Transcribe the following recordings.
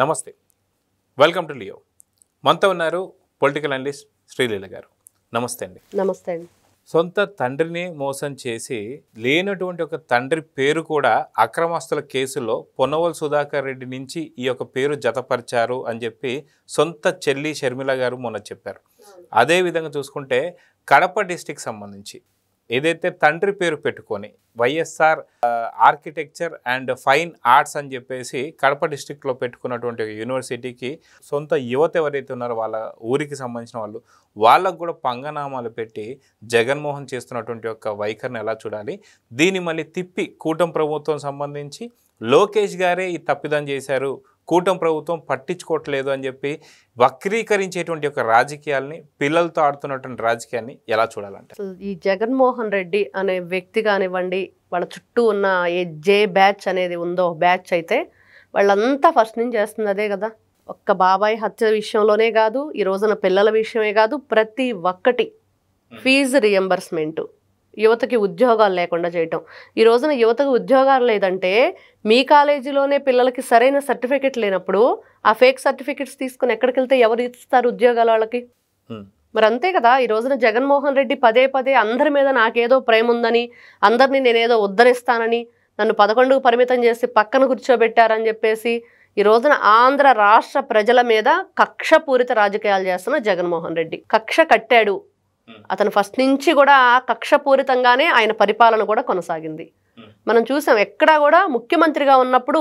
నమస్తే, welcome to Leo. మనతో ఉన్నారు పొలిటికల్ అనలిస్ట్ శ్రీలీల గారు. నమస్తే అండి. నమస్తే అండి. సొంత తండ్రిని మోసం చేసి లేనటువంటి ఒక తండ్రి పేరు కూడా అక్రమస్తుల కేసులో పొన్నవోలు సుధాకర్ రెడ్డి నుంచి ఈ యొక్క పేరు జతపరిచారు అని చెప్పి సొంత చెల్లి షర్మిల గారు మొన్న చెప్పారు. అదేవిధంగా చూసుకుంటే కడప డిస్టిక్ సంబంధించి ఏదైతే తండ్రి పేరు పెట్టుకొని YSR architecture and fine arts అని చెప్పేసి కడప డిస్టిక్లో పెట్టుకున్నటువంటి యూనివర్సిటీకి సొంత యువత ఎవరైతే ఉన్నారో వాళ్ళ ఊరికి సంబంధించిన వాళ్ళకు కూడా పంగనామాలు పెట్టి జగన్మోహన్ చేస్తున్నటువంటి యొక్క వైఖరిని ఎలా చూడాలి, దీన్ని మళ్ళీ తిప్పి కూటమి ప్రభుత్వం సంబంధించి లోకేష్ గారే ఈ తప్పిదం చేశారు, కూటమి ప్రభుత్వం పట్టించుకోవట్లేదు అని చెప్పి వక్రీకరించేటువంటి ఒక రాజకీయాల్ని, పిల్లలతో ఆడుతున్నటువంటి రాజకీయాన్ని ఎలా చూడాలంటే ఈ జగన్మోహన్ రెడ్డి అనే వ్యక్తి కానివ్వండి, వాళ్ళ చుట్టూ ఉన్న ఏ జే బ్యాచ్ అనేది ఉందో బ్యాచ్ అయితే వాళ్ళంతా ఫస్ట్ నుంచి చేస్తుంది అదే కదా. ఒక్క బాబాయ్ హత్య విషయంలోనే కాదు, ఈ రోజున పిల్లల విషయమే కాదు, ప్రతి ఒక్కటి ఫీజు రియంబర్స్మెంటు, యువతకి ఉద్యోగాలు లేకుండా చేయటం. ఈ రోజున యువతకు ఉద్యోగాలు లేదంటే మీ కాలేజీలోనే పిల్లలకి సరైన సర్టిఫికెట్ లేనప్పుడు ఆ ఫేక్ సర్టిఫికెట్స్ తీసుకుని ఎక్కడికి వెళ్తే ఎవరు ఇస్తారు ఉద్యోగాలు వాళ్ళకి? మరి అంతే కదా. ఈ రోజున జగన్మోహన్ రెడ్డి పదే పదే అందరి మీద నాకేదో ప్రేమ ఉందని, అందరినీ నేనేదో ఉద్ధరిస్తానని, నన్ను 11కు పరిమితం చేసి పక్కన కూర్చోబెట్టారని చెప్పేసి ఈ రోజున ఆంధ్ర రాష్ట్ర ప్రజల మీద కక్షపూరిత రాజకీయాలు చేస్తున్న జగన్మోహన్ రెడ్డి కక్ష కట్టాడు. అతను ఫస్ట్ నుంచి కూడా కక్షపూరితంగానే ఆయన పరిపాలన కూడా కొనసాగింది. మనం చూసాం, ఎక్కడా కూడా ముఖ్యమంత్రిగా ఉన్నప్పుడు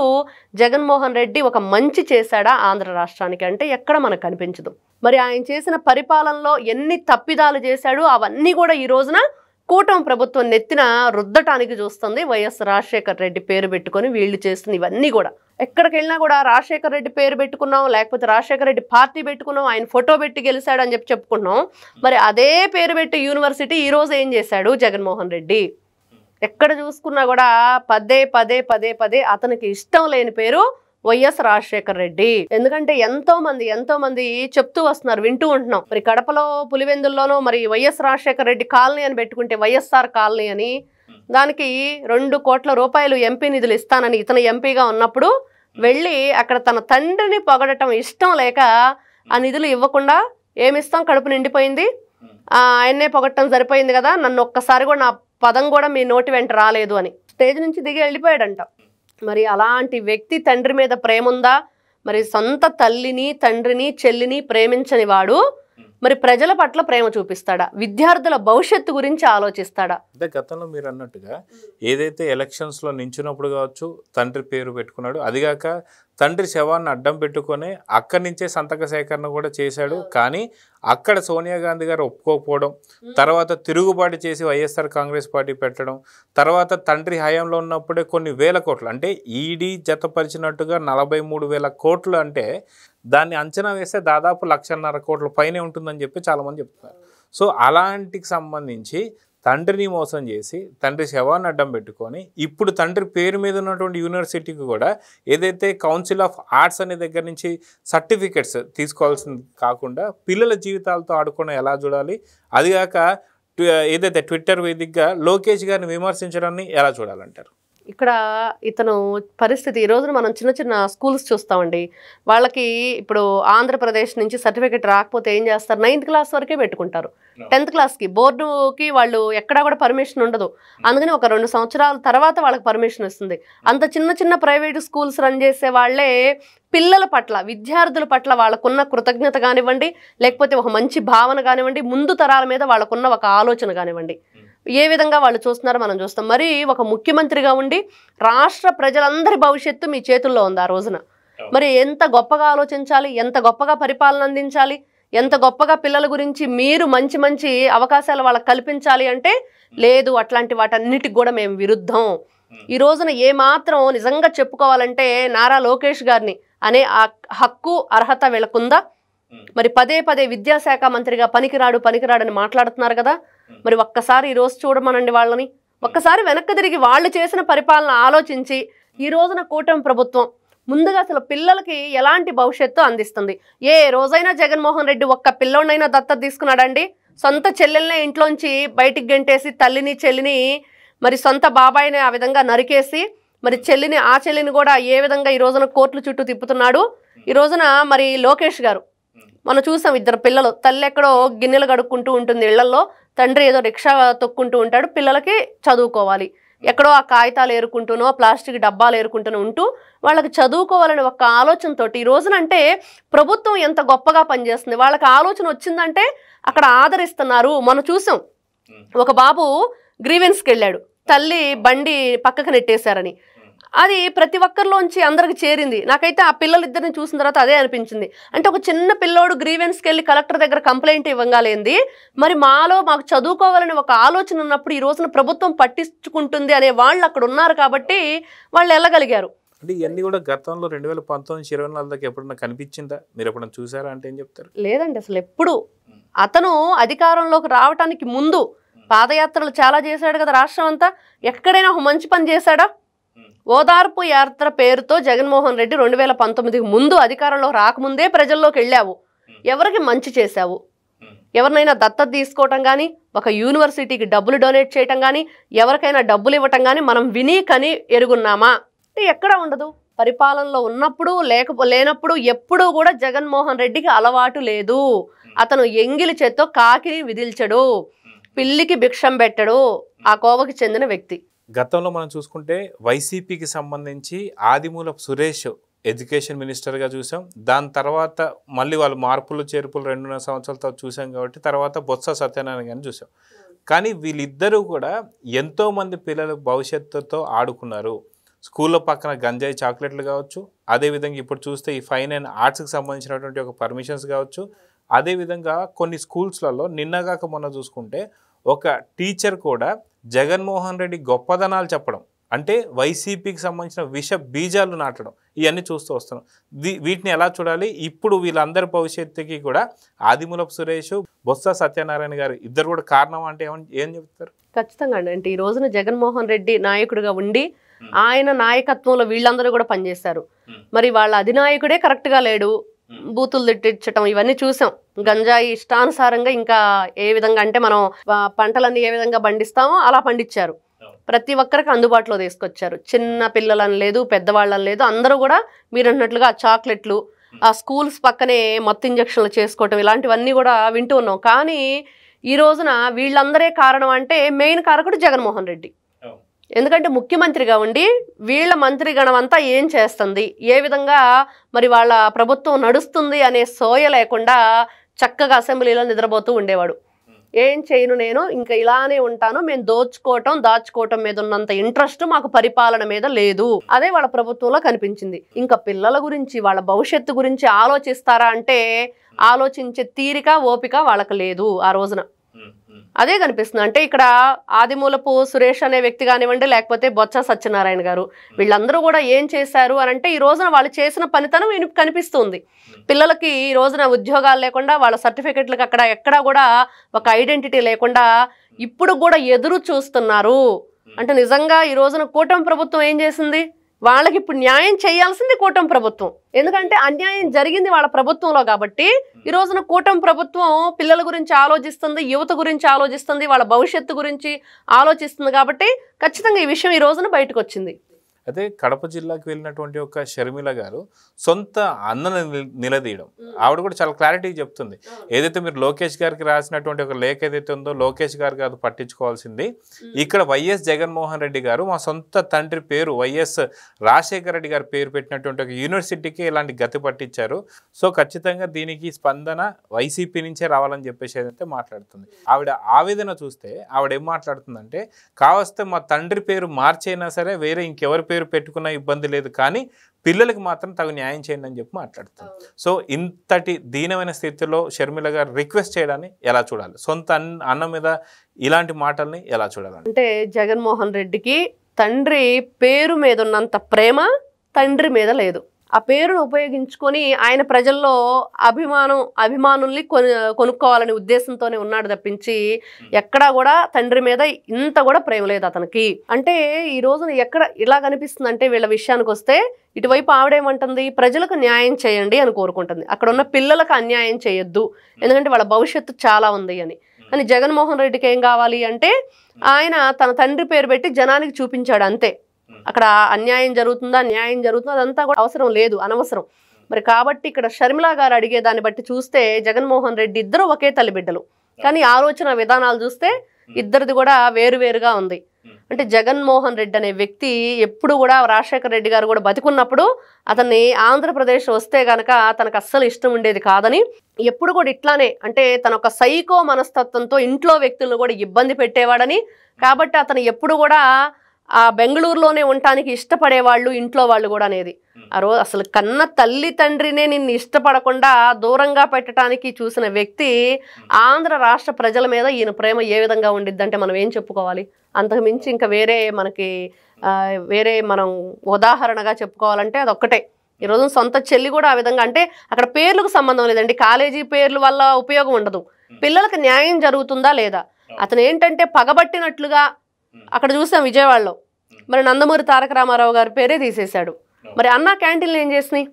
జగన్మోహన్ రెడ్డి ఒక మంచి చేశాడా ఆంధ్ర రాష్ట్రానికి అంటే ఎక్కడ మనకు కనిపించదు. మరి ఆయన చేసిన పరిపాలనలో ఎన్ని తప్పిదాలు చేశాడు అవన్నీ కూడా ఈ రోజున కూటమి ప్రభుత్వం నెత్తిన రుద్దటానికి చూస్తుంది. వైఎస్ రాజశేఖర్ రెడ్డి పేరు పెట్టుకొని వీళ్ళు చేస్తున్న ఇవన్నీ కూడా ఎక్కడికి వెళ్ళినా కూడా రాజశేఖర్ రెడ్డి పేరు పెట్టుకున్నాం, లేకపోతే రాజశేఖర్ రెడ్డి పార్టీ పెట్టుకున్నాం, ఆయన ఫోటో పెట్టి గెలిచాడు అని చెప్పుకుంటున్నాం. మరి అదే పేరు పెట్టి యూనివర్సిటీ ఈ రోజు ఏం చేశాడు జగన్మోహన్ రెడ్డి? ఎక్కడ చూసుకున్నా కూడా పదే పదే పదే పదే అతనికి ఇష్టం లేని పేరు వైఎస్ రాజశేఖర్ రెడ్డి. ఎందుకంటే ఎంతో మంది చెప్తూ వస్తున్నారు, వింటూ ఉంటున్నాం. మరి కడపలో పులివెందుల్లోనూ మరి వైఎస్ రాజశేఖర్ రెడ్డి కాలనీ అని పెట్టుకుంటే వైఎస్ఆర్ కాలనీ అని, దానికి 2 కోట్ల రూపాయలు ఎంపీ నిధులు ఇస్తానని ఇతను ఎంపీగా ఉన్నప్పుడు వెళ్ళి అక్కడ తన తండ్రిని పొగడటం ఇష్టం లేక ఆ నిధులు ఇవ్వకుండా ఏమిస్తాం, కడుపు నిండిపోయింది, ఆయన్నే పొగడటం సరిపోయింది కదా, నన్ను ఒక్కసారి కూడా నా పదం కూడా మీ నోటి వెంట రాలేదు అని స్టేజ్ నుంచి దిగి వెళ్ళిపోయాడంట. మరి అలాంటి వ్యక్తి తండ్రి మీద ప్రేమ ఉందా? మరి సొంత తల్లిని, తండ్రిని, చెల్లిని ప్రేమించని వాడు మరి ప్రజల పట్ల ప్రేమ చూపిస్తాడా? విద్యార్థుల భవిష్యత్తు గురించి ఆలోచిస్తాడా? అంటే గతంలో మీరు అన్నట్టుగా ఏదైతే ఎలక్షన్స్లో నించున్నప్పుడు కావచ్చు తండ్రి పేరు పెట్టుకున్నాడు, అదిగాక తండ్రి శవాన్ని అడ్డం పెట్టుకొని అక్కడి నుంచే సంతక సేకరణ కూడా చేశాడు. కానీ అక్కడ సోనియా గాంధీ గారు ఒప్పుకోకపోవడం, తర్వాత తిరుగుబాటు చేసి వైఎస్ఆర్ కాంగ్రెస్ పార్టీ పెట్టడం, తర్వాత తండ్రి హయాంలో ఉన్నప్పుడే కొన్ని వేల కోట్లు అంటే ఈడీ జతపరిచినట్టుగా 43,000 కోట్లు అంటే దాన్ని అంచనా వేస్తే దాదాపు 1,50,000 కోట్ల పైనే ఉంటుందని చెప్పి చాలామంది చెప్తున్నారు. సో అలాంటికి సంబంధించి తండ్రిని మోసం చేసి తండ్రి శవాన్ని అడ్డం పెట్టుకొని ఇప్పుడు తండ్రి పేరు మీద ఉన్నటువంటి యూనివర్సిటీకి కూడా ఏదైతే కౌన్సిల్ ఆఫ్ ఆర్ట్స్ అనే దగ్గర నుంచి సర్టిఫికెట్స్ తీసుకోవాల్సింది కాకుండా పిల్లల జీవితాలతో ఆడుకోవడం ఎలా చూడాలి, అదిగాక ఏదైతే ట్విట్టర్ వేదికగా లోకేష్ గారిని విమర్శించడాన్ని ఎలా చూడాలంటారు? ఇక్కడ ఇతను పరిస్థితి ఈ రోజున మనం చిన్న స్కూల్స్ చూస్తామండి. వాళ్ళకి ఇప్పుడు ఆంధ్రప్రదేశ్ నుంచి సర్టిఫికెట్ రాకపోతే ఏం చేస్తారు, 9th క్లాస్ వరకే పెట్టుకుంటారు. 10th క్లాస్కి బోర్డుకి వాళ్ళు ఎక్కడా కూడా పర్మిషన్ ఉండదు. అందుకని ఒక 2 సంవత్సరాల తర్వాత వాళ్ళకి పర్మిషన్ ఇస్తుంది. అంత చిన్న ప్రైవేట్ స్కూల్స్ రన్ చేసే వాళ్ళే పిల్లల పట్ల, విద్యార్థుల పట్ల వాళ్ళకున్న కృతజ్ఞత కానివ్వండి, లేకపోతే ఒక మంచి భావన కానివ్వండి, ముందు తరాల మీద వాళ్ళకున్న ఒక ఆలోచన కానివ్వండి, ఏ విధంగా వాళ్ళు చూస్తున్నారో మనం చూస్తాం. మరి ఒక ముఖ్యమంత్రిగా ఉండి రాష్ట్ర ప్రజలందరి భవిష్యత్తు మీ చేతుల్లో ఉంది ఆ రోజున. మరి ఎంత గొప్పగా ఆలోచించాలి, ఎంత గొప్పగా పరిపాలన అందించాలి, ఎంత గొప్పగా పిల్లల గురించి మీరు మంచి అవకాశాలు వాళ్ళకి కల్పించాలి అంటే లేదు, అట్లాంటి వాటన్నిటికి కూడా మేము విరుద్ధం. ఈ రోజున ఏమాత్రం నిజంగా చెప్పుకోవాలంటే నారా లోకేష్ గారిని అనే ఆ హక్కు అర్హత వీళ్ళకుందా? మరి పదే పదే విద్యాశాఖ మంత్రిగా పనికిరాడని మాట్లాడుతున్నారు కదా. మరి ఒక్కసారి ఈరోజు చూడమనండి వాళ్ళని, ఒక్కసారి వెనక్కి తిరిగి వాళ్ళు చేసిన పరిపాలన ఆలోచించి ఈ రోజున కూటమి ప్రభుత్వం ముందుగా అసలు పిల్లలకి ఎలాంటి భవిష్యత్తు అందిస్తుంది? ఏ రోజైనా జగన్మోహన్ రెడ్డి ఒక్క పిల్లోడినైనా దత్తత తీసుకున్నాడండి? సొంత చెల్లెల్నే ఇంట్లోంచి బయటికి గెంటేసి తల్లిని చెల్లిని మరి సొంత బాబాయిని ఆ విధంగా నరికేసి మరి చెల్లిని కూడా ఏ విధంగా ఈ రోజున కోర్టుల చుట్టూ తిప్పుతున్నాడు. ఈ రోజున మరి లోకేష్ గారు మనం చూసాం, ఇద్దరు పిల్లలు, తల్లి ఎక్కడో గిన్నెలు కడుక్కుంటూ ఉంటుంది ఇళ్లలో, తండ్రి ఏదో రిక్షా తొక్కుంటూ ఉంటాడు, పిల్లలకి చదువుకోవాలి, ఎక్కడో ఆ కాగితాలు ఏరుకుంటూనో ప్లాస్టిక్ డబ్బాలు ఏరుకుంటూనో ఉంటూ వాళ్ళకి చదువుకోవాలని ఒక ఆలోచనతోటి ఈ రోజునంటే ప్రభుత్వం ఎంత గొప్పగా పనిచేస్తుంది, వాళ్ళకి ఆలోచన వచ్చిందంటే అక్కడ ఆదరిస్తున్నారు. మనం చూసాం, ఒక బాబు గ్రీవెన్స్కి వెళ్ళాడు, తల్లి బండి పక్కకు నెట్టేశారని, అది ప్రతి ఒక్కరిలోంచి అందరికి చేరింది. నాకైతే ఆ పిల్లలిద్దరిని చూసిన తర్వాత అదే అనిపించింది. అంటే ఒక చిన్న పిల్లోడు గ్రీవెన్స్కి వెళ్ళి కలెక్టర్ దగ్గర కంప్లైంట్ ఇవ్వగాలేంది, మరి మాకు చదువుకోవాలని ఒక ఆలోచన ఉన్నప్పుడు ఈ రోజున ప్రభుత్వం పట్టించుకుంటుంది అనే వాళ్ళు అక్కడ ఉన్నారు కాబట్టి వాళ్ళు వెళ్ళగలిగారు. అంటే ఇవన్నీ కూడా గతంలో 2019-24 దాకా ఎప్పుడన్నా కనిపించిందా, మీరు ఎప్పుడన్నా చూసారా అంటే ఏం చెప్తారు? లేదండి, అసలు ఎప్పుడు అతను అధికారంలోకి రావటానికి ముందు పాదయాత్రలు చాలా చేశాడు కదా రాష్ట్రం అంతా, ఎక్కడైనా ఒక మంచి పని చేశాడా? ఓదార్పు యాత్ర పేరుతో జగన్మోహన్ రెడ్డి 2019 ముందు అధికారంలో రాకముందే ప్రజల్లోకి వెళ్ళావు, ఎవరికి మంచి చేశావు? ఎవరినైనా దత్తత తీసుకోవటం కానీ, ఒక యూనివర్సిటీకి డబ్బులు డొనేట్ చేయటం కానీ, ఎవరికైనా డబ్బులు ఇవ్వటం కానీ మనం విని కని ఎరుగున్నామా? అంటే ఎక్కడ ఉండదు. పరిపాలనలో ఉన్నప్పుడు లేనప్పుడు ఎప్పుడూ కూడా జగన్మోహన్ రెడ్డికి అలవాటు లేదు. అతను ఎంగిలి చేత్తో కాకిని విదిల్చడు, పిల్లికి భిక్షం పెట్టడు, ఆ కోవకి చెందిన వ్యక్తి. గతంలో మనం చూసుకుంటే వైసీపీకి సంబంధించి ఆదిమూలపు సురేష్ ఎడ్యుకేషన్ మినిస్టర్గా చూసాం, దాని తర్వాత మళ్ళీ వాళ్ళు మార్పులు చేర్పులు 2.5 సంవత్సరాలతో చూసాం కాబట్టి తర్వాత బొత్స సత్యనారాయణ గారిని చూసాం. కానీ వీళ్ళిద్దరూ కూడా ఎంతోమంది పిల్లల భవిష్యత్తుతో ఆడుకున్నారు. స్కూల్లో పక్కన గంజాయి చాక్లెట్లు కావచ్చు, అదేవిధంగా ఇప్పుడు చూస్తే ఈ ఫైన్ అండ్ ఆర్ట్స్కి సంబంధించినటువంటి ఒక పర్మిషన్స్ కావచ్చు, అదేవిధంగా కొన్ని స్కూల్స్లలో నిన్నగాక మొన్న చూసుకుంటే ఒక టీచర్ కూడా జగన్మోహన్ రెడ్డి గొప్పదనాలు చెప్పడం, అంటే వైసీపీకి సంబంధించిన విష బీజాలు నాటడం, ఇవన్నీ చూస్తూ వస్తున్నాం. వీటిని ఎలా చూడాలి? ఇప్పుడు వీళ్ళందరి భవిష్యత్తుకి కూడా ఆదిమూలపు సురేష్, బొత్స సత్యనారాయణ గారు ఇద్దరు కూడా కారణం అంటే ఏం చెప్తారు? ఖచ్చితంగా అండి. అంటే ఈ రోజున జగన్మోహన్ రెడ్డి నాయకుడిగా ఉండి ఆయన నాయకత్వంలో వీళ్ళందరూ కూడా పనిచేశారు. మరి వాళ్ళ అధినాయకుడే కరెక్ట్గా లేడు, బూతులు తిట్టించటం ఇవన్నీ చూసాం. గంజాయి ఇష్టానుసారంగా ఇంకా ఏ విధంగా అంటే మనం పంటలన్నీ ఏ విధంగా పండిస్తామో అలా పండించారు, ప్రతి ఒక్కరికి అందుబాటులో తీసుకొచ్చారు. చిన్న పిల్లలని లేదు, పెద్దవాళ్ళని లేదు, అందరూ కూడా మీరు అన్నట్లుగా చాక్లెట్లు, ఆ స్కూల్స్ పక్కనే మత్తు ఇంజక్షన్లు చేసుకోవటం, ఇలాంటివన్నీ కూడా వింటూ ఉన్నాం. కానీ ఈ రోజున వీళ్ళందరే కారణం అంటే మెయిన్ కారకుడు జగన్మోహన్ రెడ్డి. ఎందుకంటే ముఖ్యమంత్రిగా ఉండి వీళ్ళ మంత్రిగణం అంతా ఏం చేస్తుంది, ఏ విధంగా మరి వాళ్ళ ప్రభుత్వం నడుస్తుంది అనే సోయ లేకుండా చక్కగా అసెంబ్లీలో నిద్రపోతూ ఉండేవాడు. ఏం చేయను నేను, ఇంకా ఇలానే ఉంటాను, మేము దాచుకోవటం మీద ఉన్నంత ఇంట్రెస్ట్ మాకు పరిపాలన మీద లేదు. అదే వాళ్ళ ప్రభుత్వంలో కనిపించింది. ఇంకా పిల్లల గురించి వాళ్ళ భవిష్యత్తు గురించి ఆలోచిస్తారా అంటే ఆలోచించే తీరిక ఓపిక వాళ్ళకి లేదు ఆ రోజున. అదే కనిపిస్తుంది. అంటే ఇక్కడ ఆదిమూలపు సురేష్ అనే వ్యక్తి కానివ్వండి, లేకపోతే బొత్స సత్యనారాయణ గారు, వీళ్ళందరూ కూడా ఏం చేశారు అని అంటే ఈ రోజున వాళ్ళు చేసిన పనితనం కనిపిస్తుంది. పిల్లలకి ఈ రోజున ఉద్యోగాలు లేకుండా, వాళ్ళ సర్టిఫికెట్లకు అక్కడ ఎక్కడా కూడా ఒక ఐడెంటిటీ లేకుండా ఇప్పుడు కూడా ఎదురు చూస్తున్నారు. అంటే నిజంగా ఈ రోజున కూటమి ప్రభుత్వం ఏం చేసింది? వాళ్ళకి ఇప్పుడు న్యాయం చేయాల్సింది కూటమి ప్రభుత్వం. ఎందుకంటే అన్యాయం జరిగింది వాళ్ళ ప్రభుత్వంలో కాబట్టి ఈ రోజున కూటమి ప్రభుత్వం పిల్లల గురించి ఆలోచిస్తుంది, యువత గురించి ఆలోచిస్తుంది, వాళ్ళ భవిష్యత్తు గురించి ఆలోచిస్తుంది కాబట్టి ఖచ్చితంగా ఈ విషయం ఈ రోజున బయటకు వచ్చింది. అయితే కడప జిల్లాకు వెళ్ళినటువంటి ఒక షర్మిల గారు సొంత అన్నను నిలదీయడం, ఆవిడ కూడా చాలా క్లారిటీ చెప్తుంది. ఏదైతే మీరు లోకేష్ గారికి రాసినటువంటి ఒక లేఖ ఏదైతే ఉందో లోకేష్ గారు కాదు పట్టించుకోవాల్సింది, ఇక్కడ వైఎస్ జగన్మోహన్ రెడ్డి గారు మా సొంత తండ్రి పేరు వైఎస్ రాజశేఖర రెడ్డి గారి పేరు పెట్టినటువంటి ఒక యూనివర్సిటీకి ఇలాంటి గతి పట్టించారు. సో ఖచ్చితంగా దీనికి స్పందన వైసీపీ నుంచే రావాలని చెప్పేసి ఏదైతే మాట్లాడుతుంది. ఆవిడ ఆవేదన చూస్తే ఆవిడ ఏం మాట్లాడుతుందంటే, కావస్తే మా తండ్రి పేరు మార్చైనా సరే వేరే ఇంకెవరి పేరు పెట్టుకున్న ఇబ్బంది లేదు, కానీ పిల్లలకి మాత్రం తగు న్యాయం చేయండి అని చెప్పి మాట్లాడుతాం. సో ఇంతటి దీనమైన స్థితిలో షర్మిల గారు రిక్వెస్ట్ చేయడాన్ని ఎలా చూడాలి? సొంత అన్న మీద ఇలాంటి మాటల్ని ఎలా చూడాలి? అంటే జగన్మోహన్ రెడ్డికి తండ్రి పేరు మీద ఉన్నంత ప్రేమ తండ్రి మీద లేదు. ఆ పేరును ఉపయోగించుకొని ఆయన ప్రజల్లో అభిమానుల్ని కొనుక్కోవాలనే ఉద్దేశంతోనే ఉన్నాడు తప్పించి ఎక్కడా కూడా తండ్రి మీద ఇంత కూడా ప్రేమ లేదు అతనికి. అంటే ఈ రోజున ఎక్కడ ఇలా కనిపిస్తుంది అంటే వీళ్ళ విషయానికి వస్తే ఇటువైపు ఆవిడేమంటుంది, ప్రజలకు న్యాయం చేయండి అని కోరుకుంటుంది, అక్కడ ఉన్న పిల్లలకు అన్యాయం చేయొద్దు ఎందుకంటే వాళ్ళ భవిష్యత్తు చాలా ఉంది అని. కానీ జగన్మోహన్ రెడ్డికి ఏం కావాలి అంటే ఆయన తన తండ్రి పేరు పెట్టి జనానికి చూపించాడు అంతే. అక్కడ అన్యాయం జరుగుతుందా న్యాయం జరుగుతుందా అదంతా కూడా అవసరం లేదు, అనవసరం. మరి కాబట్టి ఇక్కడ షర్మిల గారు అడిగే దాన్ని బట్టి చూస్తే జగన్మోహన్ రెడ్డి ఇద్దరు ఒకే తల్లి బిడ్డలు, కానీ ఆలోచన విధానాలు చూస్తే ఇద్దరిది కూడా వేరువేరుగా ఉంది. అంటే జగన్మోహన్ రెడ్డి అనే వ్యక్తి ఎప్పుడు కూడా రాజశేఖర రెడ్డి గారు కూడా బతికున్నప్పుడు అతన్ని ఆంధ్రప్రదేశ్ వస్తే గనక తనకు అస్సలు ఇష్టం ఉండేది కాదని, ఎప్పుడు కూడా ఇట్లానే అంటే తన ఒక సైకో మనస్తత్వంతో ఇంట్లో వ్యక్తులను కూడా ఇబ్బంది పెట్టేవాడని, కాబట్టి అతను ఎప్పుడు కూడా ఆ బెంగళూరులోనే ఉండటానికి ఇష్టపడేవాళ్ళు ఇంట్లో వాళ్ళు కూడా అనేది. ఆ రోజు అసలు కన్న తల్లి తండ్రినే నిన్ను ఇష్టపడకుండా దూరంగా పెట్టడానికి చూసిన వ్యక్తి ఆంధ్ర రాష్ట్ర ప్రజల మీద ఈయన ప్రేమ ఏ విధంగా ఉండిద్దంటే మనం ఏం చెప్పుకోవాలి? అంతకు మించి ఇంకా వేరే మనం ఉదాహరణగా చెప్పుకోవాలంటే అదొక్కటే. ఈరోజు సొంత చెల్లి కూడా ఆ విధంగా, అంటే అక్కడ పేర్లకు సంబంధం లేదండి, కాలేజీ పేర్ల వల్ల ఉపయోగం ఉండదు, పిల్లలకు న్యాయం జరుగుతుందా లేదా. అతను ఏంటంటే పగబట్టినట్లుగా అక్కడ చూసాం విజయవాడలో, మరి నందమూరి తారక రామారావు గారి పేరే తీసేశాడు. మరి అన్నా క్యాంటీన్లు ఏం చేసినాయి?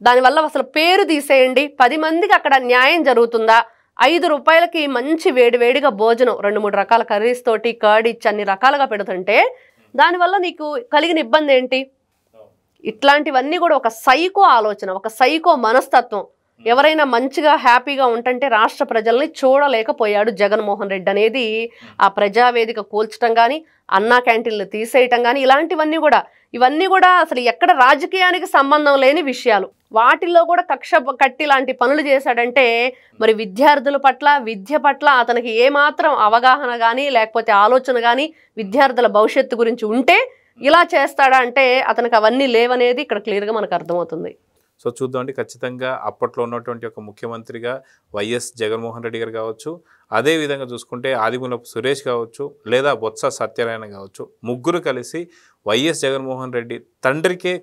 దానివల్ల అసలు పేరు తీసేయండి, 10 మందికి అక్కడ న్యాయం జరుగుతుందా? 5 రూపాయలకి మంచి వేడివేడిగా భోజనం 2-3 రకాల కర్రీస్ తోటి కర్డ్ ఇచ్చి అన్ని రకాలుగా పెడుతుంటే దానివల్ల నీకు కలిగిన ఇబ్బంది ఏంటి? ఇట్లాంటివన్నీ కూడా ఒక సైకో ఆలోచన, ఒక సైకో మనస్తత్వం. ఎవరైనా మంచిగా హ్యాపీగా ఉంటుంటే రాష్ట్ర ప్రజల్ని చూడలేకపోయాడు జగన్మోహన్ రెడ్డి అనేది. ఆ ప్రజావేదిక కూల్చడం కానీ, అన్నా క్యాంటీన్లు తీసేయటం కానీ, ఇవన్నీ కూడా అసలు ఎక్కడ రాజకీయానికి సంబంధం లేని విషయాలు. వాటిల్లో కూడా కక్ష కట్టి లాంటి పనులు చేశాడంటే మరి విద్యార్థుల పట్ల, విద్య పట్ల అతనికి ఏమాత్రం అవగాహన కానీ లేకపోతే ఆలోచన కానీ విద్యార్థుల భవిష్యత్తు గురించి ఉంటే ఇలా చేస్తాడా అంటే అతనికి అవన్నీ లేవనేది ఇక్కడ క్లియర్గా మనకు అర్థమవుతుంది. సో చూద్దామండి, ఖచ్చితంగా అప్పట్లో ఉన్నటువంటి ఒక ముఖ్యమంత్రిగా వైఎస్ జగన్మోహన్ రెడ్డి గారు కావచ్చు, అదేవిధంగా చూసుకుంటే ఆదిమూలపు సురేష్ కావచ్చు, లేదా బొత్స సత్యనారాయణ కావచ్చు, ముగ్గురు కలిసి వైఎస్ జగన్మోహన్ రెడ్డి తండ్రికే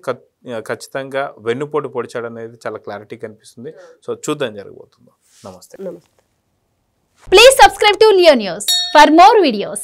ఖచ్చితంగా వెన్నుపోటు పొడిచాడనేది చాలా క్లారిటీ కనిపిస్తుంది. సో చూద్దాం జరగబోతుందో. నమస్తే. Please subscribe to Leo News for more videos.